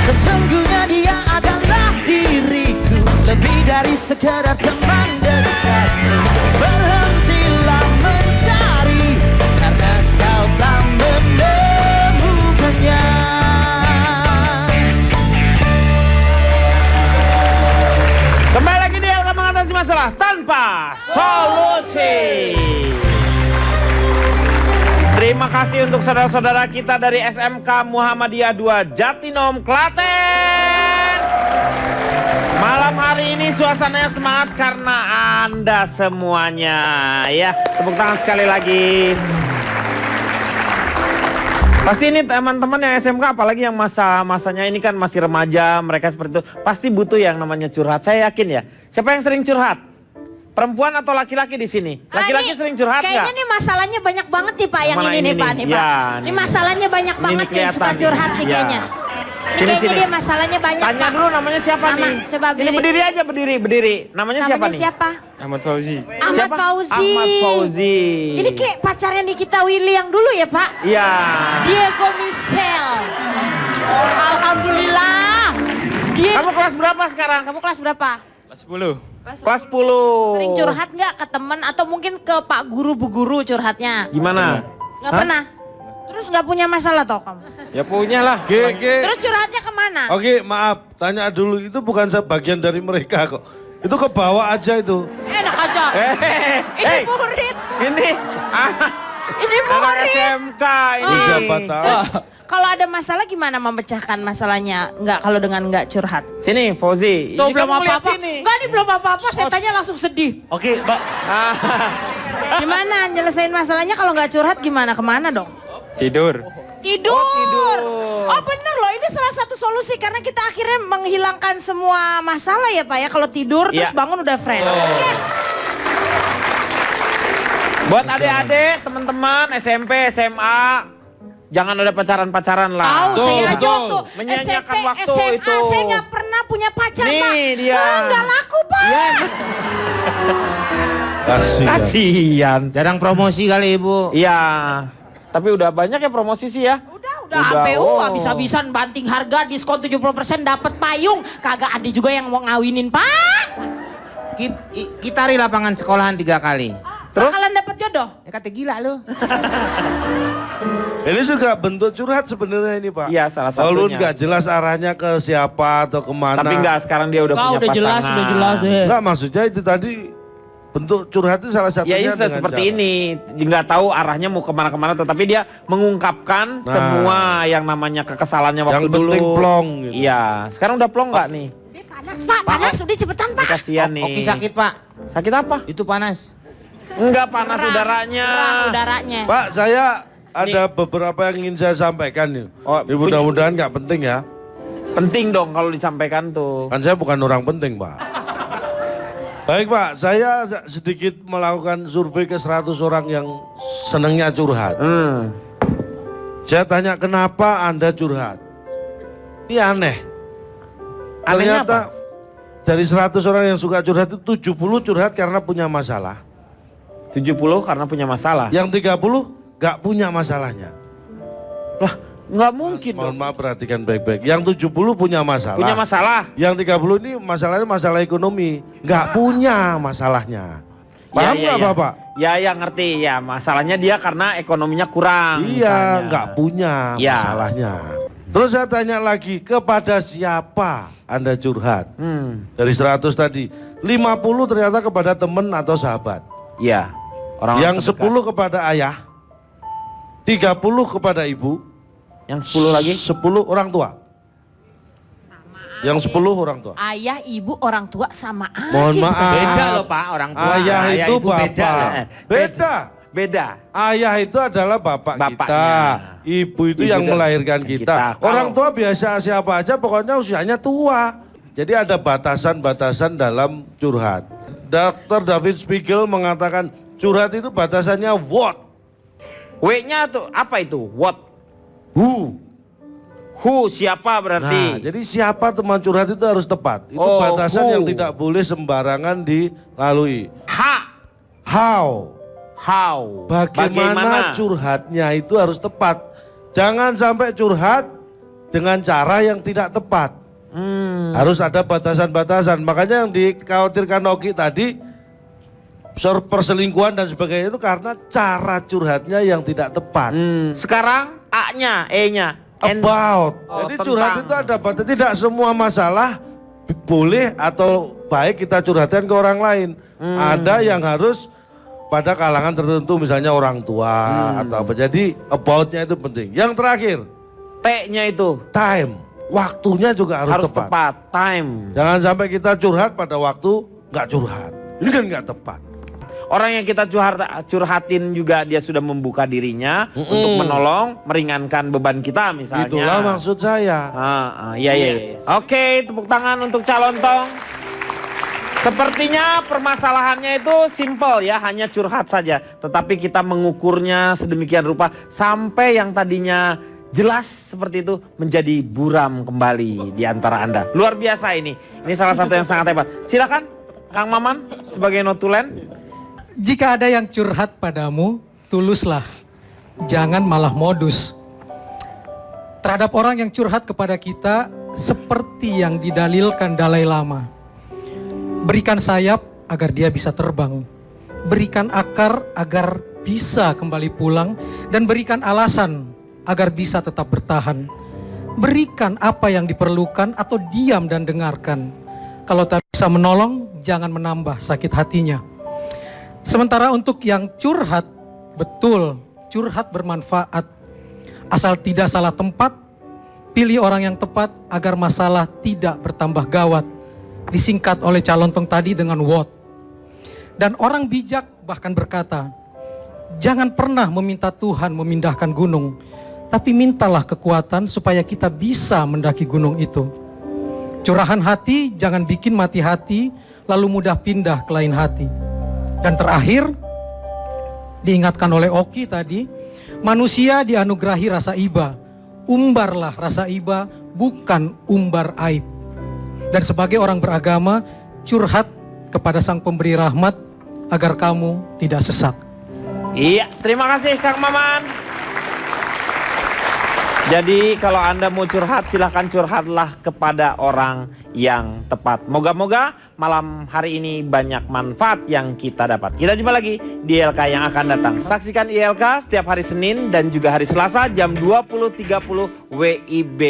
Sesungguhnya dia adalah diriku, lebih dari sekedar teman dekat. Berhentilah mencari, karena kau tak menemukannya. Kembali lagi dia akan mengatasi masalah tanpa solusi. Terima kasih untuk saudara-saudara kita dari SMK Muhammadiyah 2 Jatinom, Klaten. Malam hari ini suasananya semangat karena Anda semuanya. Ya, tepuk tangan sekali lagi. Pasti ini teman-teman yang SMK, apalagi yang masanya ini kan masih remaja, mereka seperti itu, pasti butuh yang namanya curhat. Saya yakin ya. Siapa yang sering curhat? Perempuan atau laki-laki di sini? Laki-laki sering curhat nggak? Kayaknya nih masalahnya banyak banget nih Pak, yang ini nih Pak. Ya, ini masalahnya banyak banget nih, suka curhat nih kayaknya. Kayaknya dia masalahnya banyak. Tanya Pak. dulu namanya siapa nih? Coba Sini berdiri aja, berdiri. Namanya siapa nih? Siapa? Ahmad Fauzi. Ahmad Fauzi. Ahmad Fauzi. Ini kayak pacarnya Nikita Willy yang dulu ya Pak? Iya. Diego Michel. Alhamdulillah. Kamu kelas berapa sekarang? Kamu kelas berapa? Kelas 10. Kelas 10. Sering curhat nggak ke teman atau mungkin ke Pak Guru Bu Guru curhatnya? Gimana? Nggak pernah. Terus nggak punya masalah toh kamu? Ya punya lah. Terus curhatnya kemana? Oke, maaf, tanya dulu, itu bukan sebagian dari mereka kok. Itu ke bawah aja itu. Enak aja. Ini murid. Ini Ini anak murid. SMK ini. Siapa tahu. Terus kalau ada masalah gimana memecahkan masalahnya? Nggak, kalau dengan nggak curhat. Sini Fauzi. Tuh Ini belum kamu lihat apa-apa. sini. Enggak, ini belum apa-apa. Saya tanya langsung sedih. Oke, Mbak. Gimana nyelesain masalahnya kalau nggak curhat gimana? Kemana dong? Tidur. Tidur. Oh, tidur. Oh bener loh, ini salah satu solusi karena kita akhirnya menghilangkan semua masalah ya Pak ya. Kalau tidur terus Iya. bangun udah fresh. Oke. Buat adik-adik, teman-teman SMP, SMA, jangan ada pacaran-pacaran lah. Tahu saya aja betul. waktu Menyanyiakan SMP, waktu SMA itu. saya nggak pernah punya pacar Nih, Pak. dia. Wah, nggak laku Pak. Iya. Kasihan. Jarang promosi kali Ibu. Iya. Tapi udah banyak ya promosi sih ya. Udah APU oh. habis-habisan banting harga diskon 70% dapat payung. Kagak ada juga yang mau ngawinin Pak. Kita di lapangan sekolahan 3 kali. Terus? Bakalan dapat jodoh. Ya kata gila lu. Ini juga bentuk curhat sebenarnya ini Pak. Iya, salah Walaupun satunya. nggak jelas arahnya ke siapa atau kemana. Tapi enggak, sekarang dia udah punya udah jelas, pasangan. udah jelas deh. Enggak, maksudnya itu tadi bentuk curhat itu salah satunya Ya itu dengan seperti cara. ini, nggak tahu arahnya mau kemana-kemana, tetapi dia mengungkapkan Nah. semua yang namanya kekesalannya waktu Yang dulu. penting plong gitu. Iya, sekarang udah plong nggak nih? Panas Pak, panas udah cepetan Pak. Kasihan nih. Oki sakit Pak. Sakit apa? Itu panas. Enggak, panas udaranya. Perang udaranya. Pak, saya ada beberapa yang ingin saya sampaikan nih. Oh, Ini mudah-mudahan nggak penting ya. Penting dong kalau disampaikan tuh. Kan saya bukan orang penting Pak. Baik Pak, saya sedikit melakukan survei ke 100 orang yang senangnya curhat. Saya tanya kenapa Anda curhat? Ini aneh. Anehnya Ternyata dari 100 orang yang suka curhat itu 70 curhat karena punya masalah. 70 karena punya masalah. Yang 30 nggak punya masalahnya. Lah, nggak mungkin Mohon dong. maaf perhatikan baik-baik. Yang 70 punya masalah. Punya masalah. Yang 30 ini masalahnya masalah ekonomi. Nggak punya masalahnya. Paham Ya, ya, nggak ya. Bapak? Ya, ya ngerti ya. Masalahnya dia karena ekonominya kurang. Iya, misalnya. nggak punya Ya. masalahnya. Terus saya tanya lagi, kepada siapa Anda curhat? Dari 100 tadi, 50 ternyata kepada teman atau sahabat. Iya. Orang Yang 10 kepada ayah, 30 kepada ibu, yang 10 lagi 10 orang tua. Yang 10 orang tua. Ayah, ibu, orang tua sama aja. Mohon maaf. Beda loh Pak orang tua. Ayah itu ibu bapak. beda loh. Beda. beda. Ayah itu adalah bapak Bapaknya. kita. Ibu itu Ibu yang dan melahirkan kita. kita. Orang tua biasa siapa aja pokoknya usianya tua. Jadi ada batasan-batasan dalam curhat. Dr. David Spiegel mengatakan curhat itu batasannya what? W-nya tuh apa itu? What? Who? Who siapa Nah, berarti? jadi siapa teman curhat itu harus tepat. Itu Oh, batasan who. yang tidak boleh sembarangan dilalui. How? How? Bagaimana curhatnya itu harus tepat. Jangan sampai curhat dengan cara yang tidak tepat. Harus ada batasan-batasan. Makanya yang dikhawatirkan Oki tadi, perselingkuhan dan sebagainya itu karena cara curhatnya yang tidak tepat. Sekarang A-nya, E-nya. About. Oh, Jadi tentang. curhat itu ada batas. Tidak semua masalah boleh atau baik kita curhatkan ke orang lain. Ada yang harus pada kalangan tertentu, misalnya orang tua atau apa. Jadi about-nya itu penting. Yang terakhir, T-nya itu time. Waktunya juga harus tepat. Time. Jangan sampai kita curhat pada waktu nggak curhat. Ini kan nggak tepat. Orang yang kita curhatin juga dia sudah membuka dirinya untuk menolong, meringankan beban kita misalnya. Itulah maksud saya. Iya. Oke, tepuk tangan untuk calon tong. Sepertinya permasalahannya itu simple ya, hanya curhat saja. Tetapi kita mengukurnya sedemikian rupa sampai yang tadinya jelas seperti itu menjadi buram kembali di antara Anda. Luar biasa ini. Ini salah satu yang sangat hebat. Silakan Kang Maman sebagai notulen. Jika ada yang curhat padamu, tuluslah, jangan malah modus. Terhadap orang yang curhat kepada kita, seperti yang didalilkan Dalai Lama. Berikan sayap agar dia bisa terbang. Berikan akar agar bisa kembali pulang. Dan berikan alasan agar bisa tetap bertahan. Berikan apa yang diperlukan atau diam dan dengarkan. Kalau tak bisa menolong, jangan menambah sakit hatinya. Sementara untuk yang curhat, betul, curhat bermanfaat. Asal tidak salah tempat, pilih orang yang tepat agar masalah tidak bertambah gawat. Disingkat oleh calon tong tadi dengan what. Dan orang bijak bahkan berkata, jangan pernah meminta Tuhan memindahkan gunung, tapi mintalah kekuatan supaya kita bisa mendaki gunung itu. Curahan hati jangan bikin mati hati, lalu mudah pindah ke lain hati. Dan terakhir, diingatkan oleh Oki tadi, manusia dianugerahi rasa iba. Umbarlah rasa iba, bukan umbar aib. Dan sebagai orang beragama, curhat kepada Sang Pemberi Rahmat agar kamu tidak sesat. Iya, terima kasih Kang Maman. Jadi kalau Anda mau curhat, silahkan curhatlah kepada orang yang tepat. Moga-moga malam hari ini banyak manfaat yang kita dapat. Kita jumpa lagi di ILK yang akan datang. Saksikan ILK setiap hari Senin dan juga hari Selasa jam 20.30 WIB.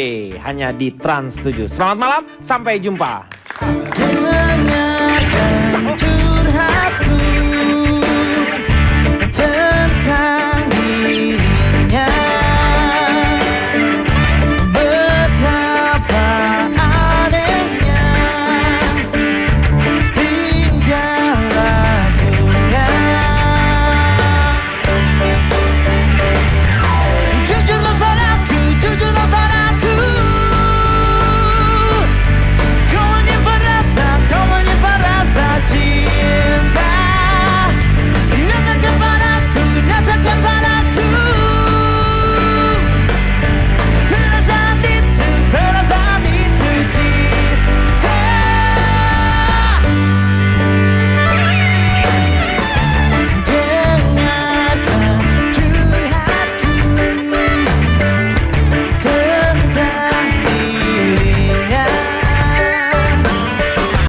Hanya di Trans 7. Selamat malam, sampai jumpa.